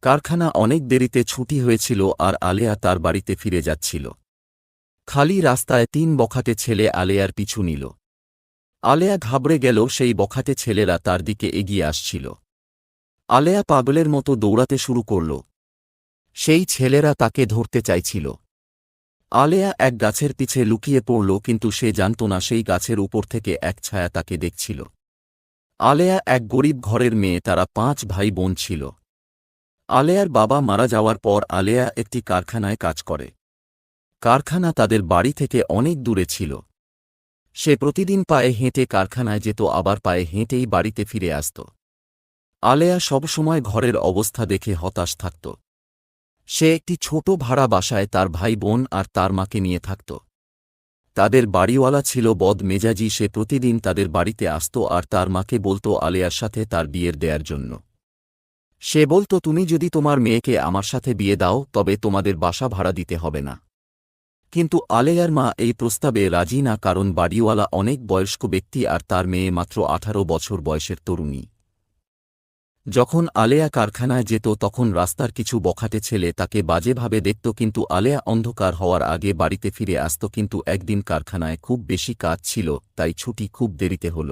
কারখানা অনেক দেরিতে ছুটি হয়েছিল আর আলেয়া তার বাড়িতে ফিরে যাচ্ছিল। খালি রাস্তায় ৩ বখাটে ছেলে আলেয়ার পিছু নিল। আলেয়া ঘাবড়ে গেল, সেই বখাটে ছেলেরা তার দিকে এগিয়ে আসছিল। আলেয়া পাগলের মতো দৌড়াতে শুরু করল। সেই ছেলেরা তাকে ধরতে চাইছিল। আলেয়া এক গাছের পিছে লুকিয়ে পড়ল, কিন্তু সে জানত না সেই গাছের উপর থেকে এক ছায়া তাকে দেখছিল। আলেয়া এক গরিব ঘরের মেয়ে, তারা ৫ ভাই বোন ছিল। আলেয়ার বাবা মারা যাওয়ার পর আলেয়া একটি কারখানায় কাজ করে। কারখানা তাদের বাড়ি থেকে অনেক দূরে ছিল। সে প্রতিদিন পায়ে হেঁটে কারখানায় যেত, আবার পায়ে হেঁটেই বাড়িতে ফিরে আসত। আলেয়া সবসময় ঘরের অবস্থা দেখে হতাশ থাকত। সে একটি ছোট ভাড়া বাসায় তার ভাই বোন আর তার মাকে নিয়ে থাকত। তাদের বাড়িওয়ালা ছিল বদ মেজাজি। সে প্রতিদিন তাদের বাড়িতে আসত আর তার মাকে বলত আলেয়ার সাথে তার বিয়ের দেয়ার জন্য। সে বলত, তুমি যদি তোমার মেয়েকে আমার সাথে বিয়ে দাও তবে তোমাদের বাসা ভাড়া দিতে হবে না। কিন্তু আলেয়ার মা এই প্রস্তাবে রাজি না, কারণ বাড়িওয়ালা অনেক বয়স্ক ব্যক্তি আর তার মেয়ে মাত্র ১৮ বছর বয়সের তরুণী। যখন আলেয়া কারখানায় যেত তখন রাস্তার কিছু বখাটে ছেলে তাকে বাজেভাবে দেখত, কিন্তু আলেয়া অন্ধকার হওয়ার আগে বাড়িতে ফিরে আসত। কিন্তু একদিন কারখানায় খুব বেশি কাজ ছিল, তাই ছুটি খুব দেরিতে হল।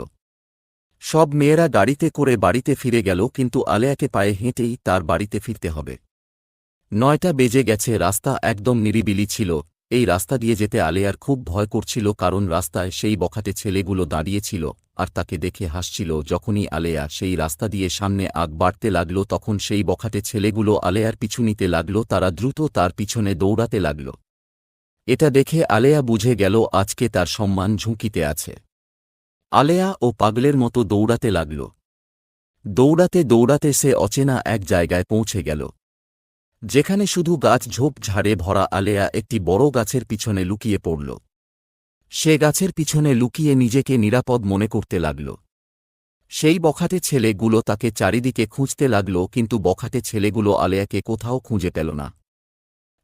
সব মেয়েরা গাড়িতে করে বাড়িতে ফিরে গেল, কিন্তু আলেয়াকে পায়ে হেঁটেই তার বাড়িতে ফিরতে হবে। ৯টা বেজে গেছে, রাস্তা একদম নিরিবিলি ছিল। এই রাস্তা দিয়ে যেতে আলেয়ার খুব ভয় করছিল, কারণ রাস্তায় সেই বখাটে ছেলেগুলো দাঁড়িয়েছিল আর তাকে দেখে হাসছিল। যখনই আলেয়া সেই রাস্তা দিয়ে সামনে আগ বাড়তে লাগল তখন সেই বখাটে ছেলেগুলো আলেয়ার পিছু নিতে লাগল। তারা দ্রুত তার পিছনে দৌড়াতে লাগল। এটা দেখে আলেয়া বুঝে গেল আজকে তার সম্মান ঝুঁকিতে আছে। আলেয়া ও পাগলের মতো দৌড়াতে লাগল। দৌড়াতে দৌড়াতে সে অচেনা এক জায়গায় পৌঁছে গেল, যেখানে শুধু গাছ ঝোপ ঝাড়ে ভরা। আলেয়া একটি বড় গাছের পিছনে লুকিয়ে পড়ল। সে গাছের পিছনে লুকিয়ে নিজেকে নিরাপদ মনে করতে লাগল। সেই বখাটে ছেলেগুলো তাকে চারিদিকে খুঁজতে লাগল, কিন্তু বখাটে ছেলেগুলো আলেয়াকে কোথাও খুঁজে পেল না।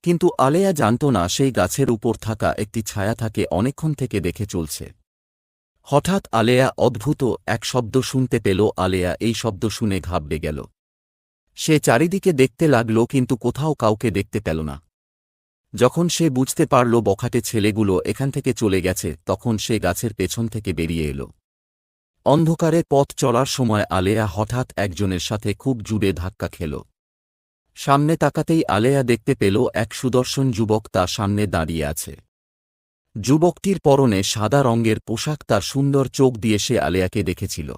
কিন্তু আলেয়া জানত না সেই গাছের উপর থাকা একটি ছায়া থাকে অনেকক্ষণ থেকে দেখে চলছে। হঠাৎ আলেয়া অদ্ভুত এক শব্দ শুনতে পেল। আলেয়া এই শব্দ শুনে ঘাবড়ে গেল। সে চারিদিকে দেখতে লাগল, কিন্তু কোথাও কাউকে দেখতে পেল না। যখন সে বুঝতে পারল বখাটে ছেলেগুলো এখান থেকে চলে গেছে, তখন সে গাছের পেছন থেকে বেরিয়ে এল। অন্ধকারে পথ চলার সময় আলেয়া হঠাৎ একজনের সাথে খুব জুড়ে ধাক্কা খেল। সামনে তাকাতেই আলেয়া দেখতে পেল এক সুদর্শন যুবক তার সামনে দাঁড়িয়ে আছে। যুবকটির পরনে সাদা রঙের পোশাক, তার সুন্দর চোখ দিয়ে সে আলেয়াকে দেখেছিল।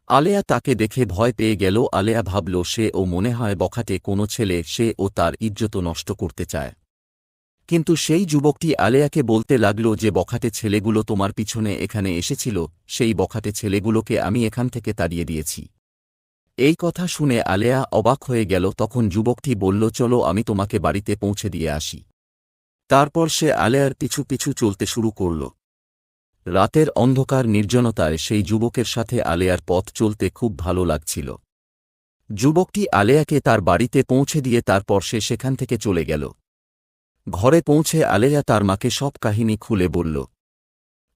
আলেয়া তাকে দেখে ভয় পেয়ে গেল। আলেয়া ভাবল সে ও মনে হয় বখাটে কোনো ছেলে, সে ও তার ইজ্জত নষ্ট করতে চায়। কিন্তু সেই যুবকটি আলেয়াকে বলতে লাগল যে বখাটে ছেলেগুলো তোমার পিছনে এখানে এসেছিল, সেই বখাটে ছেলেগুলোকে আমি এখান থেকে তাড়িয়ে দিয়েছি। এই কথা শুনে আলেয়া অবাক হয়ে গেল। তখন যুবকটি বলল, চলো আমি তোমাকে বাড়িতে পৌঁছে দিয়ে আসি। তারপর সে আলেয়ার পিছু পিছু চলতে শুরু করল। রাতের অন্ধকার নির্জনতায় সেই যুবকের সাথে আলেয়ার পথ চলতে খুব ভালো লাগছিল। যুবকটি আলেয়াকে তার বাড়িতে পৌঁছে দিয়ে তারপর সে সেখান থেকে চলে গেল। ঘরে পৌঁছে আলেয়া তার মাকে সব কাহিনী খুলে বলল।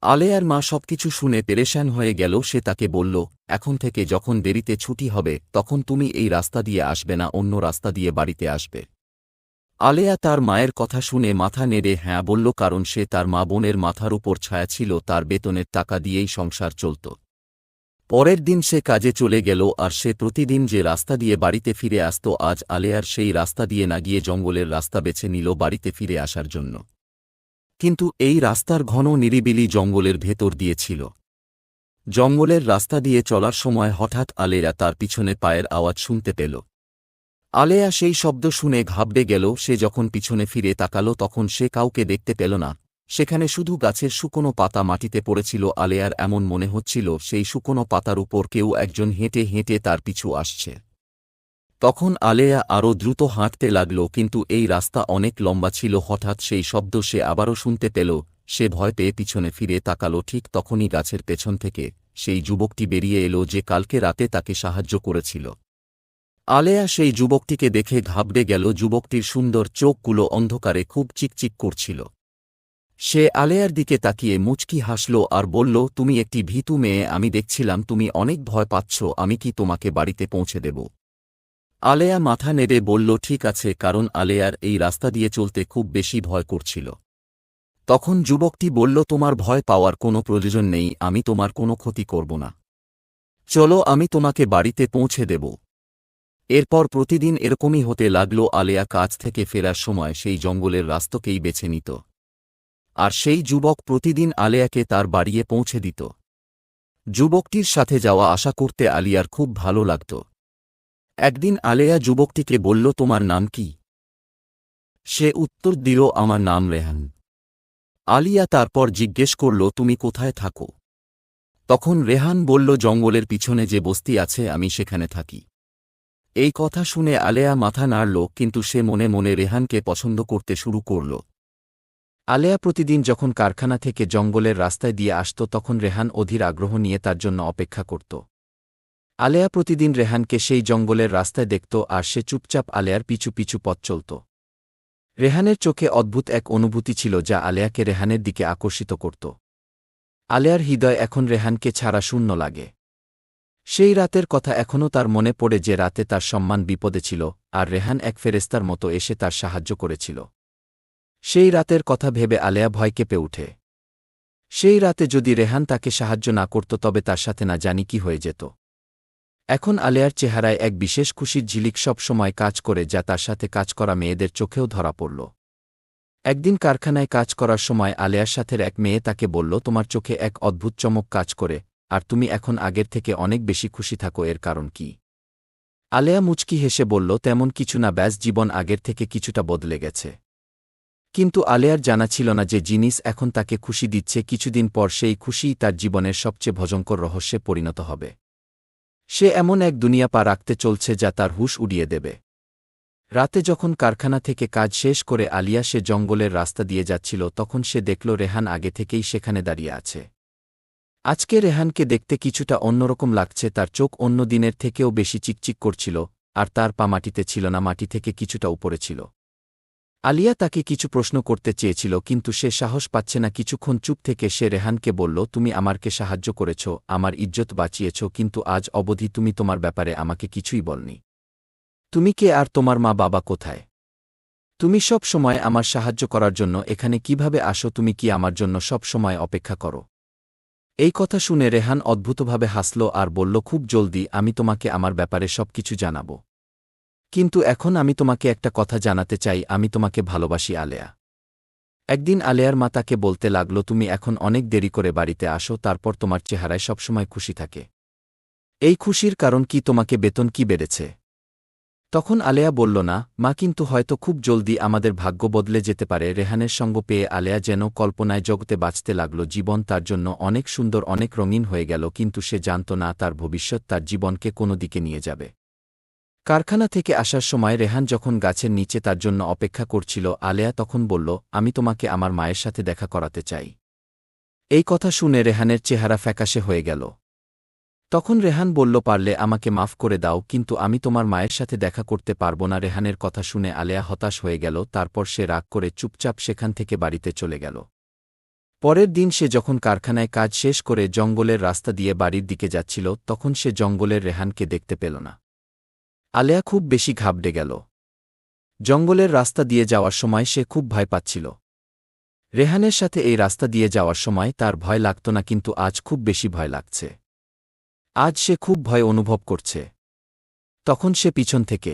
আলেয়ার মা সবকিছু শুনে পেরেশান হয়ে গেল। সে তাকে বলল, এখন থেকে যখন দেরিতে ছুটি হবে তখন তুমি এই রাস্তা দিয়ে আসবে না, অন্য রাস্তা দিয়ে বাড়িতে আসবে। আলেয়া তার মায়ের কথা শুনে মাথা নেড়ে হ্যাঁ বলল, কারণ সে তার মা বোনের মাথার উপর ছায়া ছিল, তার বেতনের টাকা দিয়েই সংসার চলত। পরের দিন সে কাজে চলে গেল আর সে প্রতিদিন যে রাস্তা দিয়ে বাড়িতে ফিরে আসত, আজ আলেয়ার সেই রাস্তা দিয়ে না গিয়ে জঙ্গলের রাস্তা বেছে নিল বাড়িতে ফিরে আসার জন্য। কিন্তু এই রাস্তার ঘন নিরিবিলি জঙ্গলের ভেতর দিয়ে ছিল। জঙ্গলের রাস্তা দিয়ে চলার সময় হঠাৎ আলেয়া তার পিছনে পায়ের আওয়াজ শুনতে পেল। আলেয়া সেই শব্দ শুনে ঘাবড়ে গেল। সে যখন পিছনে ফিরে তাকাল তখন সে কাউকে দেখতে পেল না। সেখানে শুধু গাছের শুকনো পাতা মাটিতে পড়েছিল। আলেয়ার এমন মনে হচ্ছিল সেই শুকনো পাতার উপর কেউ একজন হেঁটে হেঁটে তার পিছু আসছে। তখন আলেয়া আরও দ্রুত হাঁটতে লাগল, কিন্তু এই রাস্তা অনেক লম্বা ছিল। হঠাৎ সেই শব্দ সে আবারও শুনতে পেল। সে ভয় পেয়ে পিছনে ফিরে তাকাল। ঠিক তখনই গাছের পেছন থেকে সেই যুবকটি বেরিয়ে এলো যে কালকে রাতে তাকে সাহায্য করেছিল। আলেয়া সেই যুবকটিকে দেখে ঘাবড়ে গেল। যুবকটির সুন্দর চোখগুলো অন্ধকারে খুব চিকচিক করছিল। সে আলেয়ার দিকে তাকিয়ে মুচকি হাসল আর বলল, তুমি একটি ভীতু মেয়ে, আমি দেখছিলাম তুমি অনেক ভয় পাচ্ছ, আমি কি তোমাকে বাড়িতে পৌঁছে দেব? আলেয়া মাথা নেড়ে বলল ঠিক আছে, কারণ আলেয়ার এই রাস্তা দিয়ে চলতে খুব বেশি ভয় করছিল। তখন যুবকটি বলল, তোমার ভয় পাওয়ার কোনো প্রয়োজন নেই, আমি তোমার কোনো ক্ষতি করব না। চলো, আমি তোমাকে বাড়িতে পৌঁছে দেব। এরপর প্রতিদিন এরকমই হতে লাগল। আলেয়া কাজ থেকে ফেরার সময় সেই জঙ্গলের রাস্তাকেই বেছে নিত, আর সেই যুবক প্রতিদিন আলেয়াকে তার বাড়িয়ে পৌঁছে দিত। যুবকটির সাথে যাওয়া আসা করতে আলিয়ার খুব ভালো লাগত। একদিন আলেয়া যুবকটিকে বলল, তোমার নাম কি? সে উত্তর দিল, আমার নাম রেহান। আলিয়া তারপর জিজ্ঞেস করল, তুমি কোথায় থাকো? তখন রেহান বলল, জঙ্গলের পিছনে যে বস্তি আছে আমি সেখানে থাকি। এই কথা শুনে আলেয়া মাথা নাড়ল, কিন্তু সে মনে মনে রেহানকে পছন্দ করতে শুরু করল। আলেয়া প্রতিদিন যখন কারখানা থেকে জঙ্গলের রাস্তায় দিয়ে আসত তখন রেহান অধীর আগ্রহ নিয়ে তার জন্য অপেক্ষা করত। আলেয়া প্রতিদিন রেহানকে সেই জঙ্গলের রাস্তায় দেখত আর সে চুপচাপ আলেয়ার পিছু পিছু পথ চলত। রেহানের চোখে অদ্ভুত এক অনুভূতি ছিল যা আলেয়াকে রেহানের দিকে আকর্ষিত করত। আলেয়ার হৃদয় এখন রেহানকে ছাড়া শূন্য লাগে। সেই রাতের কথা এখনও তার মনে পড়ে, যে রাতে তার সম্মান বিপদে ছিল আর রেহান এক ফেরেস্তার মতো এসে তার সাহায্য করেছিল। সেই রাতের কথা ভেবে আলেয়া ভয় কেঁপে উঠে। সেই রাতে যদি রেহান তাকে সাহায্য না করত তবে তার সাথে না জানি কি হয়ে যেত। এখন আলেয়ার চেহারায় এক বিশেষ খুশির ঝিলিক সব সময় কাজ করে, যা তার সাথে কাজ করা মেয়েদের চোখেও ধরা পড়ল। একদিন কারখানায় কাজ করার সময় আলেয়ার সাথের এক মেয়ে তাকে বলল, তোমার চোখে এক অদ্ভুত চমক কাজ করে, আর তুমি এখন আগের থেকে অনেক বেশি খুশি থাকো, এর কারণ কি? আলেয়া মুচকি হেসে বলল, তেমন কিছু না, ব্যাস জীবন আগের থেকে কিছুটা বদলে গেছে। কিন্তু আলেয়ার জানা ছিল না যে জিনিস এখন তাকে খুশি দিচ্ছে, কিছুদিন পর সেই খুশিই তার জীবনের সবচেয়ে ভয়ঙ্কর রহস্যে পরিণত হবে। সে এমন এক দুনিয়া পা রাখতে চলছে যা তার হুঁশ উড়িয়ে দেবে। রাতে যখন কারখানা থেকে কাজ শেষ করে আলিয়া সে জঙ্গলের রাস্তা দিয়ে যাচ্ছিল তখন সে দেখল রেহান আগে থেকেই সেখানে দাঁড়িয়ে আছে। আজকে রেহানকে দেখতে কিছুটা অন্যরকম লাগছে, তার চোখ অন্য দিনের থেকেও বেশি চিকচিক করছিল, আর তার পা মাটিতে ছিল না, মাটি থেকে কিছুটা উপরে ছিল। আলিয়া তাকে কিছু প্রশ্ন করতে চেয়েছিল, কিন্তু সে সাহস পাচ্ছে না। কিছুক্ষণ চুপ থেকে সে রেহানকে বলল, তুমি আমাকে সাহায্য করেছ, আমার ইজ্জত বাঁচিয়েছ, কিন্তু আজ অবধি তুমি তোমার ব্যাপারে আমাকে কিছুই বলনি। তুমি কে আর তোমার মা বাবা কোথায়? তুমি সব সময় আমার সাহায্য করার জন্য এখানে কিভাবে আসো? তুমি কি আমার জন্য সব সময় অপেক্ষা করো? এই কথা শুনে রেহান অদ্ভুতভাবে হাসল আর বলল, খুব জলদি আমি তোমাকে আমার ব্যাপারে সবকিছু জানাব। কিন্তু এখন আমি তোমাকে একটা কথা জানাতে চাই, আমি তোমাকে ভালোবাসি আলেয়া। একদিন আলেয়ার মা তাকে বলতে লাগল, তুমি এখন অনেক দেরি করে বাড়িতে আসো, তারপর তোমার চেহারায় সবসময় খুশি থাকে। এই খুশির কারণ কি? তোমাকে বেতন কি বেড়েছে? তখন আলেয়া বলল, না মা, কিন্তু হয়তো খুব জলদি আমাদের ভাগ্য বদলে যেতে পারে। রেহানের সঙ্গ পেয়ে আলেয়া যেন কল্পনায় জগতে বাঁচতে লাগল। জীবন তার জন্য অনেক সুন্দর, অনেক রঙিন হয়ে গেল, কিন্তু সে জানত না তার ভবিষ্যৎ তার জীবনকে কোনো দিকে নিয়ে যাবে। কারখানা থেকে আসার সময় রেহান যখন গাছের নিচে তার জন্য অপেক্ষা করছিল, আলেয়া তখন বলল, আমি তোমাকে আমার মায়ের সাথে দেখা করাতে চাই। এই কথা শুনে রেহানের চেহারা ফ্যাকাশে হয়ে গেল। তখন রেহান বলল, পারলে আমাকে মাফ করে দাও, কিন্তু আমি তোমার মায়ের সাথে দেখা করতে পারব না। রেহানের কথা শুনে আলেয়া হতাশ হয়ে গেল। তারপর সে রাগ করে চুপচাপ সেখান থেকে বাড়িতে চলে গেল। পরের দিন সে যখন কারখানায় কাজ শেষ করে জঙ্গলের রাস্তা দিয়ে বাড়ির দিকে যাচ্ছিল তখন সে জঙ্গলের রেহানকে দেখতে পেল না। আলেয়া খুব বেশি ঘাবড়ে গেল। জঙ্গলের রাস্তা দিয়ে যাওয়ার সময় সে খুব ভয় পাচ্ছিল। রেহানের সাথে এই রাস্তা দিয়ে যাওয়ার সময় তার ভয় লাগত না, কিন্তু আজ খুব বেশি ভয় লাগছে। আজ সে খুব ভয় অনুভব করছে। তখন সে পিছন থেকে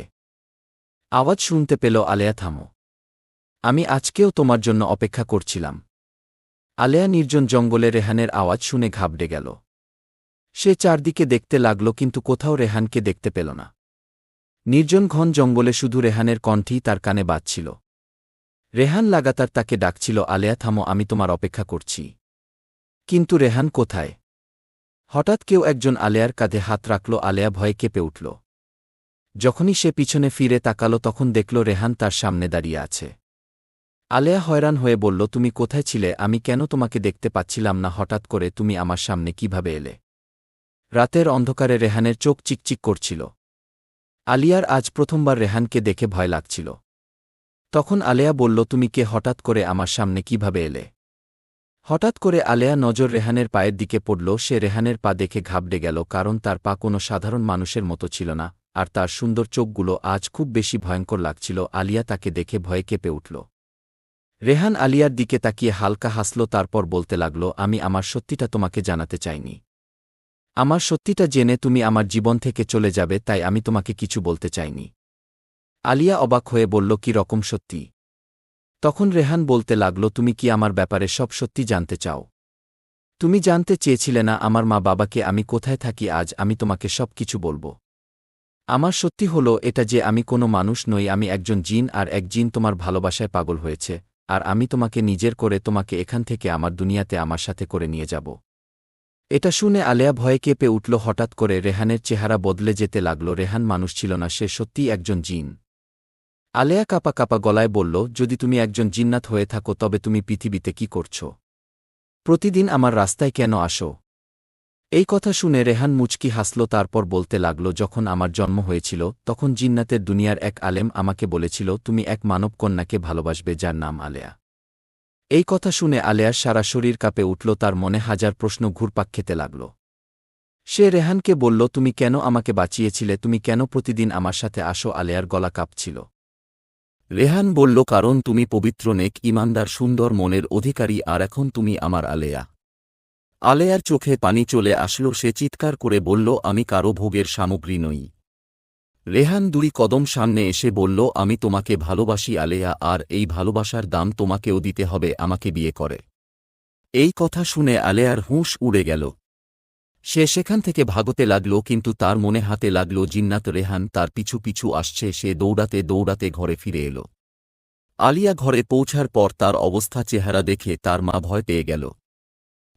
আওয়াজ শুনতে পেল, আলেয়া থামো, আমি আজকেও তোমার জন্য অপেক্ষা করছিলাম। আলেয়া নির্জন জঙ্গলে রেহানের আওয়াজ শুনে ঘাবড়ে গেল। সে চারদিকে দেখতে লাগল, কিন্তু কোথাও রেহানকে দেখতে পেল না। নির্জন ঘন জঙ্গলে শুধু রেহানের কণ্ঠই তার কানে বাজছিল। রেহান লাগাতার তাকে ডাকছিল, আলেয়া থামো, আমি তোমার অপেক্ষা করছি। কিন্তু রেহান কোথায়? হঠাৎ কেউ একজন আলেয়ার কাঁধে হাত রাখল। আলেয়া ভয়ে কেঁপে উঠল। যখনই সে পিছনে ফিরে তাকাল তখন দেখল রেহান তার সামনে দাঁড়িয়ে আছে। আলেয়া হয়রান হয়ে বলল, তুমি কোথায় ছিলে? আমি কেন তোমাকে দেখতে পাচ্ছিলাম না? হঠাৎ করে তুমি আমার সামনে কিভাবে এলে? রাতের অন্ধকারে রেহানের চোখ চিকচিক করছিল। আলিয়ার আজ প্রথমবার রেহানকে দেখে ভয় লাগছিল। তখন আলেয়া বলল, তুমি কে? হঠাৎ করে আমার সামনে কিভাবে এলে? হঠাৎ করে আলেয়া নজর রেহানের পায়ের দিকে পড়ল। সে রেহানের পা দেখে ঘাবড়ে গেল, কারণ তার পা কোনো সাধারণ মানুষের মতো ছিল না, আর তার সুন্দর চোখগুলো আজ খুব বেশি ভয়ঙ্কর লাগছিল। আলিয়া তাকে দেখে ভয়ে কেঁপে উঠল। রেহান আলিয়ার দিকে তাকিয়ে হালকা হাসল, তারপর বলতে লাগল, আমি আমার সত্যিটা তোমাকে জানাতে চাইনি। আমার সত্যিটা জেনে তুমি আমার জীবন থেকে চলে যাবে, তাই আমি তোমাকে কিছু বলতে চাইনি। আলিয়া অবাক হয়ে বলল, কি রকম সত্যি? তখন রেহান বলতে লাগল, তুমি কি আমার ব্যাপারে সব সত্যি জানতে চাও? তুমি জানতে চেয়েছিলে না আমার মা বাবাকে, আমি কোথায় থাকি, আজ আমি তোমাকে সব কিছু বলবো। আমার সত্যি হলো এটা যে আমি কোনো মানুষ নই, আমি একজন জিন, আর এক জিন তোমার ভালোবাসায় পাগল হয়েছে, আর আমি তোমাকে নিজের করে তোমাকে এখান থেকে আমার দুনিয়াতে আমার সাথে করে নিয়ে যাব। এটা শুনে আলেয়া ভয়ে কেঁপে উঠল। হঠাৎ করে রেহানের চেহারা বদলে যেতে লাগল। রেহান মানুষ ছিল না, সে সত্যিই একজন জিন। আলেয়া কাঁপা কাঁপা গলায় বলল, যদি তুমি একজন জিন্নাত হয়ে থাকো তবে তুমি পৃথিবীতে কি করছ? প্রতিদিন আমার রাস্তায় কেন আসো? এই কথা শুনে রেহান মুচকি হাসল, তারপর বলতে লাগল, যখন আমার জন্ম হয়েছিল তখন জিন্নাতের দুনিয়ার এক আলেম আমাকে বলেছিল তুমি এক মানব কন্যাকে ভালোবাসবে যার নাম আলেয়া। এই কথা শুনে আলেয়ার সারা শরীর কাঁপে উঠল, তার মনে হাজার প্রশ্ন ঘুরপাক খেতে লাগল। সে রেহানকে বলল, তুমি কেন আমাকে বাঁচিয়েছিলে? তুমি কেন প্রতিদিন আমার সাথে আসো? আলেয়ার গলা কাঁপছিল। রেহান বলল, কারণ তুমি পবিত্র, নেক, ঈমানদার, সুন্দর মনের অধিকারী, আর এখন তুমি আমার আলেয়া। আলেয়ার চোখে পানি চলে আসল। সে চিৎকার করে বলল, আমি কারো ভোগের সামগ্রী নই। রেহান 2 কদম সামনে এসে বলল, আমি তোমাকে ভালোবাসি আলেয়া, আর এই ভালোবাসার দাম তোমাকেও দিতে হবে আমাকে বিয়ে করে। এই কথা শুনে আলেয়ার হুঁশ উড়ে গেল। সে সেখান থেকে ভাগতে লাগল, কিন্তু তার মনে হাতে লাগল জিন্নাত। রেহান তার পিছু পিছু আসছে। সে দৌড়াতে দৌড়াতে ঘরে ফিরে এল। আলিয়া ঘরে পৌঁছার পর তার অবস্থা চেহারা দেখে তার মা ভয় পেয়ে গেল।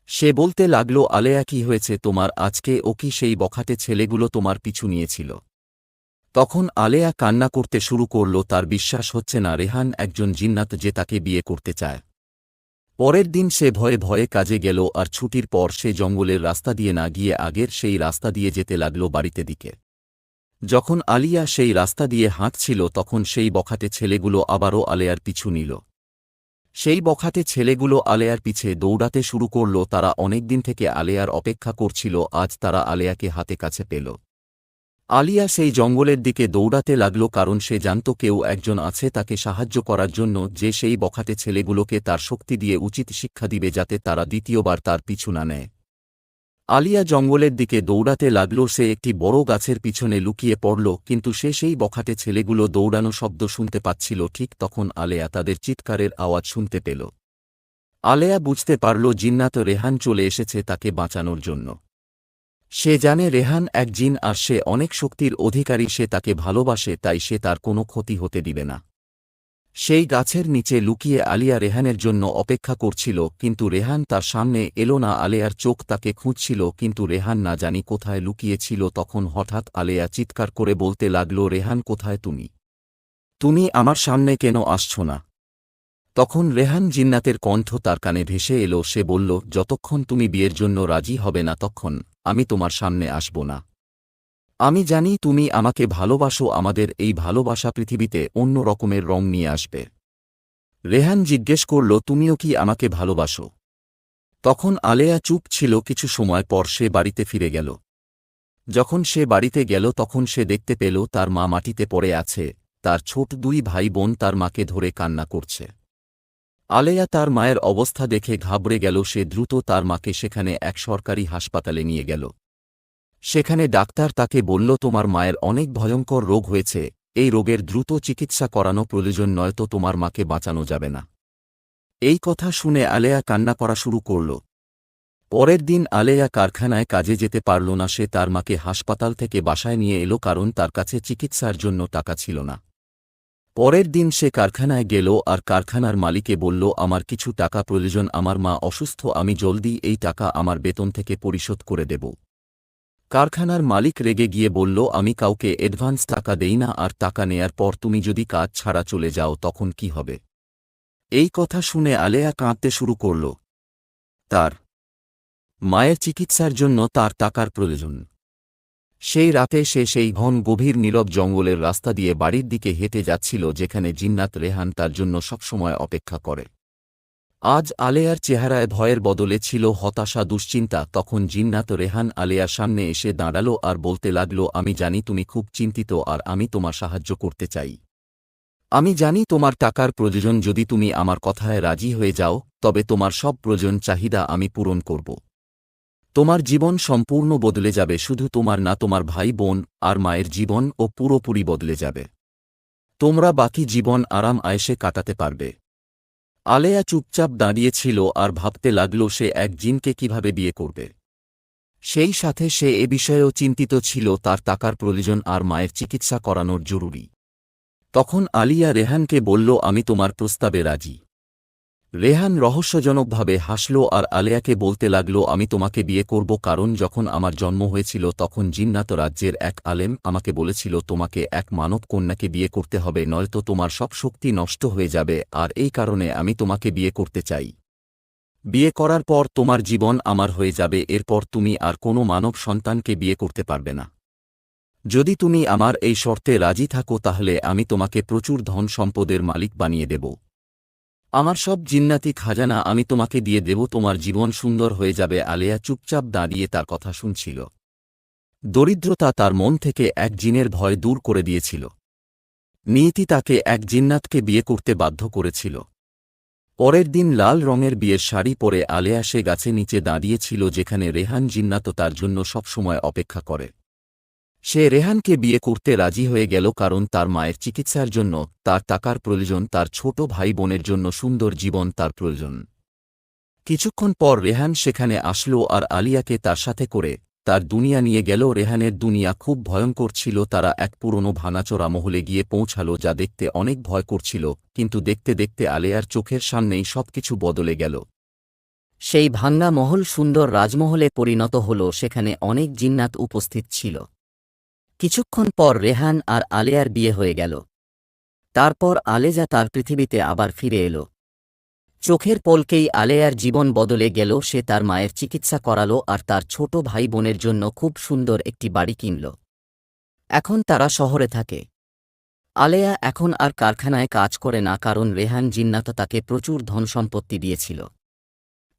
সে বলতে লাগল, আলেয়া, কি হয়েছে তোমার আজকে? ও কি সেই বখাটে ছেলেগুলো তোমার পিছু নিয়েছিল? তখন আলেয়া কান্না করতে শুরু করল। তার বিশ্বাস হচ্ছে না রেহান একজন জিন্নাত যে তাকে বিয়ে করতে চায়। পরের দিন সে ভয়ে ভয়ে কাজে গেল, আর ছুটির পর সে জঙ্গলের রাস্তা দিয়ে না গিয়ে আগের সেই রাস্তা দিয়ে যেতে লাগল বাড়িতে দিকে। যখন আলিয়া সেই রাস্তা দিয়ে হাঁটছিল তখন সেই বখাটে ছেলেগুলো আবারও আলেয়ার পিছু নিল। সেই বখাটে ছেলেগুলো আলেয়ার পিছে দৌড়াতে শুরু করল। তারা অনেকদিন থেকে আলেয়ার অপেক্ষা করছিল, আজ তারা আলেয়াকে হাতে কাছে পেল। আলিয়া সেই জঙ্গলের দিকে দৌড়াতে লাগল, কারণ সে জানত কেউ একজন আছে তাকে সাহায্য করার জন্য, যে সেই বখাটে ছেলেগুলোকে তার শক্তি দিয়ে উচিত শিক্ষা দিবে যাতে তারা দ্বিতীয়বার তার পিছু না নেয়। আলিয়া জঙ্গলের দিকে দৌড়াতে লাগল। সে একটি বড় গাছের পিছনে লুকিয়ে পড়ল, কিন্তু সে সেই বখাটে ছেলেগুলো দৌড়ানো শব্দ শুনতে পাচ্ছিল। ঠিক তখন আলেয়া তাদের চিৎকারের আওয়াজ শুনতে পেল। আলেয়া বুঝতে পারল জিন্নাত রেহান চলে এসেছে তাকে বাঁচানোর জন্য। সে জানে রেহান এক জিন, আর সে অনেক শক্তির অধিকারী, সে তাকে ভালোবাসে, তাই সে তার কোনো ক্ষতি হতে দিবে না। সেই গাছের নিচে লুকিয়ে আলিয়া রেহানের জন্য অপেক্ষা করছিল, কিন্তু রেহান তার সামনে এলো না। আলেয়ার চোখ তাকে খুঁজছিল, কিন্তু রেহান না জানি কোথায় লুকিয়েছিল। তখন হঠাৎ আলেয়া চিৎকার করে বলতে লাগল, রেহান, কোথায় তুমি? তুমি আমার সামনে কেন আসছ না? তখন রেহান জিন্নাতের কণ্ঠ তার কানে ভেসে এলো। সে বলল, যতক্ষণ তুমি বিয়ের জন্য রাজি হবে না ততক্ষণ আমি তোমার সামনে আসব না। আমি জানি তুমি আমাকে ভালোবাসো, আমাদের এই ভালোবাসা পৃথিবীতে অন্য রকমের রং নিয়ে আসবে। রেহান জিজ্ঞেস করল, তুমিও কি আমাকে ভালোবাসো? তখন আলেয়া চুপ ছিল। কিছু সময় পর সে বাড়িতে ফিরে গেল। যখন সে বাড়িতে গেল তখন সে দেখতে পেল তার মা মাটিতে পড়ে আছে। তার ছোট 2 ভাই বোন তার মাকে ধরে কান্না করছে। আলেয়া তার মায়ের অবস্থা দেখে ঘাবড়ে গেল। সে দ্রুত তার মাকে সেখানে এক সরকারি হাসপাতালে নিয়ে গেল। সেখানে ডাক্তার তাকে বলল, তোমার মায়ের অনেক ভয়ঙ্কর রোগ হয়েছে, এই রোগের দ্রুত চিকিৎসা করানো প্রয়োজন, নয়তো তোমার মাকে বাঁচানো যাবে না। এই কথা শুনে আলেয়া কান্না করা শুরু করল। পরের দিন আলেয়া কারখানায় কাজে যেতে পারল না। সে তার মাকে হাসপাতাল থেকে বাসায় নিয়ে এলো, কারণ তার কাছে চিকিৎসার জন্য টাকা ছিল না। পরের দিন সে কারখানায় গেল আর কারখানার মালিকে বলল, আমার কিছু টাকা প্রয়োজন, আমার মা অসুস্থ, আমি জলদি এই টাকা আমার বেতন থেকে পরিশোধ করে দেব। কারখানার মালিক রেগে গিয়ে বলল, আমি কাউকে অ্যাডভান্স টাকা দেই না, আর টাকা নেয়ার পর তুমি যদি কাজ ছাড়া চলে যাও তখন কি হবে? এই কথা শুনে আলেয়া কাঁদতে শুরু করল। তার মায়ের চিকিৎসার জন্য তার টাকার প্রয়োজন। সেই রাতে সে সেই ঘন গভীর নীরব জঙ্গলের রাস্তা দিয়ে বাড়ির দিকে হেঁটে যাচ্ছিল, যেখানে জিন্নাত রেহান তার জন্য সবসময় অপেক্ষা করে। আজ আলেয়ার চেহারায় ভয়ের বদলে ছিল হতাশা দুশ্চিন্তা। তখন জিন্নাত রেহান আলেয়ার সামনে এসে দাঁড়াল আর বলতে লাগল, আমি জানি তুমি খুব চিন্তিত আর আমি তোমার সাহায্য করতে চাই। আমি জানি তোমার টাকার প্রয়োজন, যদি তুমি আমার কথায় রাজি হয়ে যাও তবে তোমার সব প্রয়োজন চাহিদা আমি পূরণ করব। তোমার জীবন সম্পূর্ণ বদলে যাবে, শুধু তোমার না, তোমার ভাই বোন আর মায়ের জীবন ও পুরোপুরি বদলে যাবে। তোমরা বাকি জীবন আরাম আয়েশে কাটাতে পারবে। আলেয়া চুপচাপ দাঁড়িয়েছিল আর ভাবতে লাগল সে এক জিনকে কিভাবে বিয়ে করবে। সেই সাথে সে এ বিষয়েও চিন্তিত ছিল, তার টাকার প্রয়োজন আর মায়ের চিকিৎসা করানোর জরুরি। তখন আলিয়া রেহানকে বলল, আমি তোমার প্রস্তাবে রাজি। রেহান রহস্যজনকভাবে হাসল আর আলেয়াকে বলতে লাগল, আমি তোমাকে বিয়ে করব কারণ যখন আমার জন্ম হয়েছিল তখন জিন্নাত রাজ্যের এক আলেম আমাকে বলেছিল তোমাকে এক মানব কন্যাকে বিয়ে করতে হবে, নয়তো তোমার সব শক্তি নষ্ট হয়ে যাবে, আর এই কারণে আমি তোমাকে বিয়ে করতে চাই। বিয়ে করার পর তোমার জীবন আমার হয়ে যাবে, এরপর তুমি আর কোনো মানব সন্তানকে বিয়ে করতে পারবে না। যদি তুমি আমার এই শর্তে রাজি থাকো তাহলে আমি তোমাকে প্রচুর ধন সম্পদের মালিক বানিয়ে দেব। আমার সব জিন্নাতি খাজানা আমি তোমাকে দিয়ে দেব, তোমার জীবন সুন্দর হয়ে যাবে। আলেয়া চুপচাপ দাঁড়িয়ে তার কথা শুনছিল। দরিদ্রতা তার মন থেকে এক জিনের ভয় দূর করে দিয়েছিল। নিয়তি তাকে এক জিন্নাতকে বিয়ে করতে বাধ্য করেছিল। পরের দিন লাল রঙের বিয়ের শাড়ি পরে আলেয়া সে গাছে নিচে দাঁড়িয়েছিল যেখানে রেহান জিন্নাত তার জন্য সবসময় অপেক্ষা করে। সে রেহানকে বিয়ে করতে রাজি হয়ে গেল কারণ তার মায়ের চিকিৎসার জন্য তার টাকার প্রয়োজন, তার ছোট ভাই বোনের জন্য সুন্দর জীবন তার প্রয়োজন। কিছুক্ষণ পর রেহান সেখানে আসলো আর আলিয়াকে তার সাথে করে তার দুনিয়া নিয়ে গেল। রেহানের দুনিয়া খুব ভয়ঙ্কর ছিল। তারা এক পুরনো ভাঙাচোরা মহলে গিয়ে পৌঁছাল যা দেখতে অনেক ভয় করছিল, কিন্তু দেখতে দেখতে আলেয়ার চোখের সামনেই সবকিছু বদলে গেল। সেই ভাঙ্গা মহল সুন্দর রাজমহলে পরিণত হল, সেখানে অনেক জিন্নাত উপস্থিত ছিল। কিছুক্ষণ পর রেহান আর আলেয়ার বিয়ে হয়ে গেল। তারপর আলেজা তার পৃথিবীতে আবার ফিরে এল। চোখের পলকেই আলেয়ার জীবন বদলে গেল। সে তার মায়ের চিকিৎসা করালো আর তার ছোট ভাই বোনের জন্য খুব সুন্দর একটি বাড়ি কিনল। এখন তারা শহরে থাকে। আলেয়া এখন আর কারখানায় কাজ করে না কারণ রেহান জিন্নাত তাকে প্রচুর ধন সম্পত্তি দিয়েছিল।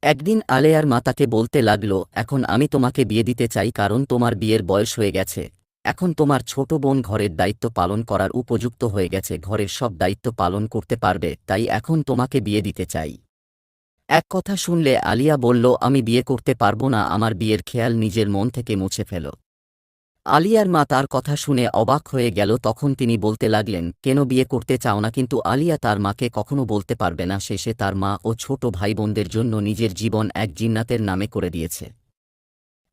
একদিন আলেয়ার মা তাকে বলতে লাগল, এখন আমি তোমাকে বিয়ে দিতে চাই কারণ তোমার বিয়ের বয়স হয়ে গেছে। এখন তোমার ছোট বোন ঘরের দায়িত্ব পালন করার উপযুক্ত হয়ে গেছে, ঘরের সব দায়িত্ব পালন করতে পারবে, তাই এখন তোমাকে বিয়ে দিতে চাই। এক কথা শুনলে আলিয়া বলল, আমি বিয়ে করতে পারবো না, আমার বিয়ের খেয়াল নিজের মন থেকে মুছে ফেলো। আলিয়ার মা তার কথা শুনে অবাক হয়ে গেল। তখন তিনি বলতে লাগলেন, কেন বিয়ে করতে চাও না? কিন্তু আলিয়া তার মাকে কখনো বলতে পারবে না সে তার মা ও ছোট ভাই বোনদের জন্য নিজের জীবন এক জিন্নাতের নামে করে দিয়েছে।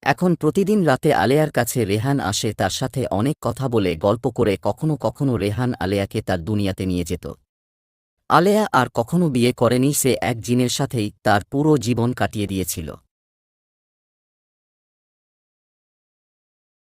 এখন প্রতিদিন রাতে আলেয়ার কাছে রেহান আসে, তার সাথে অনেক কথা বলে গল্প করে কখনো কখনো রেহান আলেয়াকে তার দুনিয়াতে নিয়ে যেত। আলেয়া আর কখনো বিয়ে করেনি, সে এক জিনের সাথেই তার পুরো জীবন কাটিয়ে দিয়েছিল।